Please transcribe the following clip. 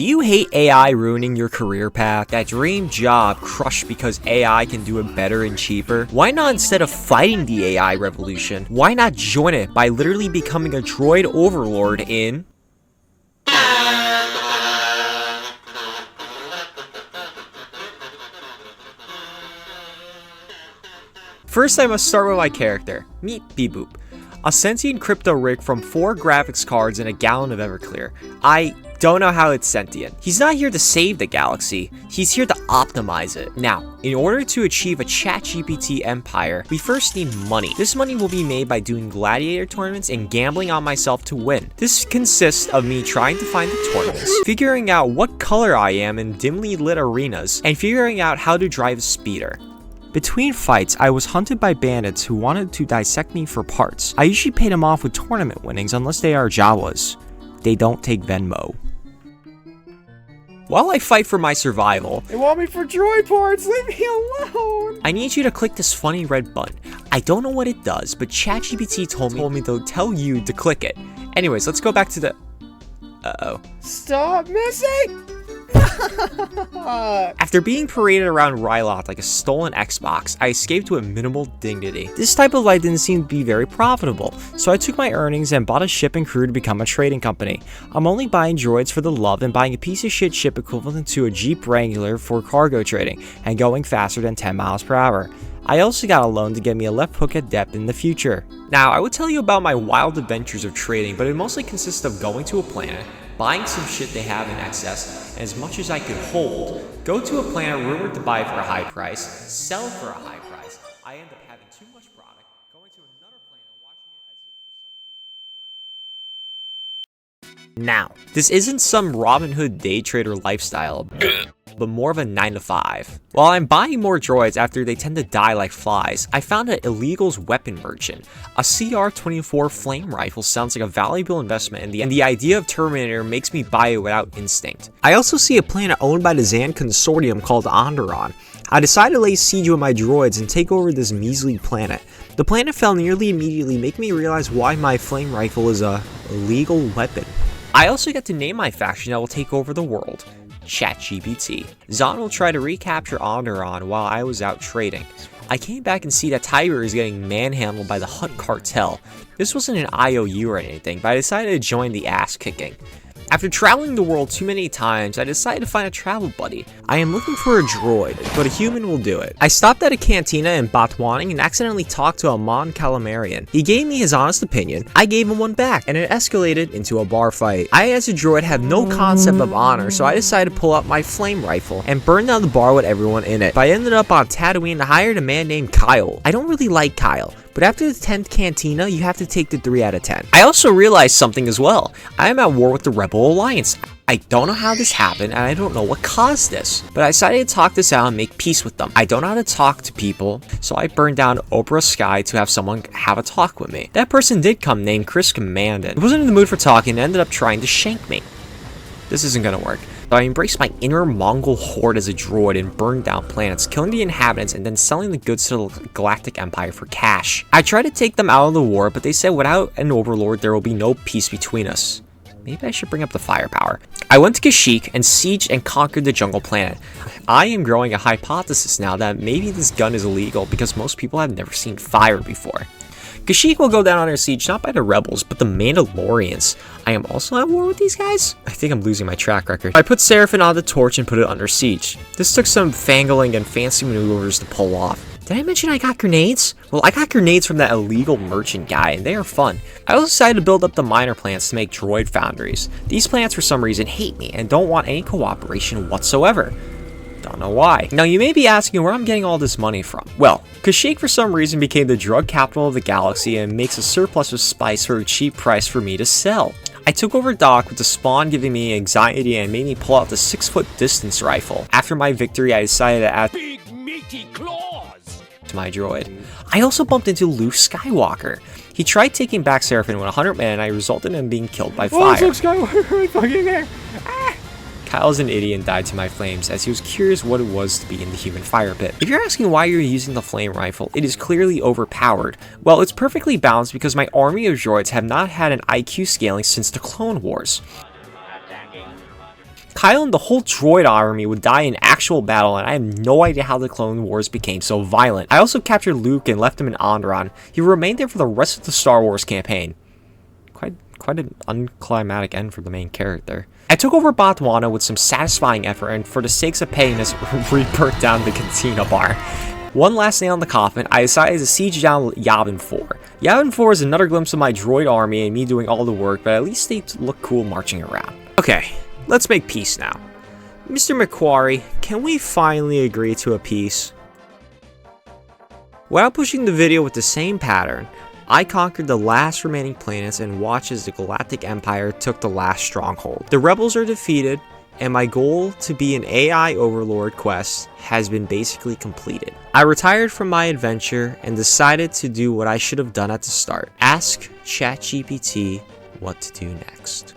Do you hate AI ruining your career path? That dream job crushed because AI can do it better and cheaper? Why not, instead of fighting the AI revolution, why not join it by literally becoming a Droid Overlord in... First, I must start with my character. Meet Beeboop, a sentient crypto rig from 4 graphics cards and a gallon of Everclear. I don't know how it's sentient. He's not here to save the galaxy, he's here to optimize it. Now, in order to achieve a Chat GBT empire, we first need money. This money will be made by doing gladiator tournaments and gambling on myself to win. This consists of me trying to find the tournaments, figuring out what color I am in dimly lit arenas, and figuring out how to drive a speeder. Between fights, I was hunted by bandits who wanted to dissect me for parts. I usually paid them off with tournament winnings unless they are Jawas. They don't take Venmo. While I fight for my survival, they want me for droid parts, leave me alone! I need you to click this funny red button. I don't know what it does, but Chat GBT told me to tell you to click it. Anyways, let's go back to the... Uh-oh. Stop missing! After being paraded around Ryloth like a stolen Xbox, I escaped with minimal dignity. This type of life didn't seem to be very profitable, so I took my earnings and bought a ship and crew to become a trading company. I'm only buying droids for the love and buying a piece of shit ship equivalent to a Jeep Wrangler for cargo trading and going faster than 10 miles per hour. I also got a loan to get me a left hook at depth in the future. Now, I would tell you about my wild adventures of trading, but it mostly consists of going to a planet, buying some shit they have in excess, and as much as I could hold, go to a planet rumored to buy for a high price, sell for a high price. I end up having too much product, going to another planet and watching it as if for some reason. Now, this isn't some Robin Hood day trader lifestyle, but more of a 9-to-5. While I'm buying more droids after they tend to die like flies, I found an illegals weapon merchant. A CR-24 flame rifle sounds like a valuable investment, and the idea of Terminator makes me buy it without instinct. I also see a planet owned by the Zan Consortium called Onderon. I decided to lay siege with my droids and take over this measly planet. The planet fell nearly immediately, making me realize why my flame rifle is a illegal weapon. I also get to name my faction that will take over the world. Chat GBT. Zahn will try to recapture Onderon while I was out trading. I came back and see that Tiger is getting manhandled by the Hutt cartel. This wasn't an IOU or anything, but I decided to join the ass kicking. After traveling the world too many times, I decided to find a travel buddy. I am looking for a droid, but a human will do it. I stopped at a cantina in Botswana and accidentally talked to a Mon Calamarian. He gave me his honest opinion, I gave him one back, and it escalated into a bar fight. I as a droid have no concept of honor, so I decided to pull out my flame rifle and burn down the bar with everyone in it. But I ended up on Tatooine and hired a man named Kyle. I don't really like Kyle, but after the 10th cantina, you have to take the 3 out of 10. I also realized something as well. I am at war with the Rebel Alliance. I don't know how this happened, and I don't know what caused this, but I decided to talk this out and make peace with them. I don't know how to talk to people, so I burned down Oprah Sky to have someone have a talk with me. That person did come, named Chris Commandant. He wasn't in the mood for talking and ended up trying to shank me. This isn't gonna work. So I embraced my inner Mongol horde as a droid and burned down planets, killing the inhabitants and then selling the goods to the Galactic Empire for cash. I tried to take them out of the war, but they said without an overlord there will be no peace between us. Maybe I should bring up the firepower. I went to Kashyyyk and sieged and conquered the jungle planet. I am growing a hypothesis now that maybe this gun is illegal because most people have never seen fire before. Kashyyyk will go down under siege not by the rebels, but the Mandalorians. I am also at war with these guys? I think I'm losing my track record. I put Seraphim on the torch and put it under siege. This took some fangling and fancy maneuvers to pull off. Did I mention I got grenades? Well, I got grenades from that illegal merchant guy, and they are fun. I also decided to build up the minor plants to make droid foundries. These plants for some reason hate me and don't want any cooperation whatsoever. Don't know why. Now you may be asking where I'm getting all this money from. Well, Kashyyyk for some reason became the drug capital of the galaxy and makes a surplus of spice for a cheap price for me to sell. I took over Dock with the spawn giving me anxiety and made me pull out the 6-foot distance rifle. After my victory, I decided to add big meaty claws to my droid. I also bumped into Luke Skywalker. He tried taking back Seraphim with 100 men and I resulted in him being killed by fire. Luke Skywalker right fucking there! Ah! Kyle's an idiot and died to my flames as he was curious what it was to be in the human fire pit. If you're asking why you're using the flame rifle, it is clearly overpowered. Well, it's perfectly balanced because my army of droids have not had an IQ scaling since the Clone Wars. Kyle and the whole droid army would die in actual battle, and I have no idea how the Clone Wars became so violent. I also captured Luke and left him in Onderon. He remained there for the rest of the Star Wars campaign. Quite an unclimatic end for the main character. I took over Botswana with some satisfying effort, and for the sakes of pettiness, re-burnt down the Cantina bar. One last nail in the coffin, I decided to siege down Yavin 4. Yavin 4 is another glimpse of my droid army and me doing all the work, but at least they look cool marching around. Okay, let's make peace now. Mr. Macquarie, can we finally agree to a peace? While pushing the video with the same pattern, I conquered the last remaining planets and watched as the Galactic Empire took the last stronghold. The rebels are defeated, and my goal to be an AI Overlord quest has been basically completed. I retired from my adventure and decided to do what I should have done at the start. Ask Chat GPT what to do next.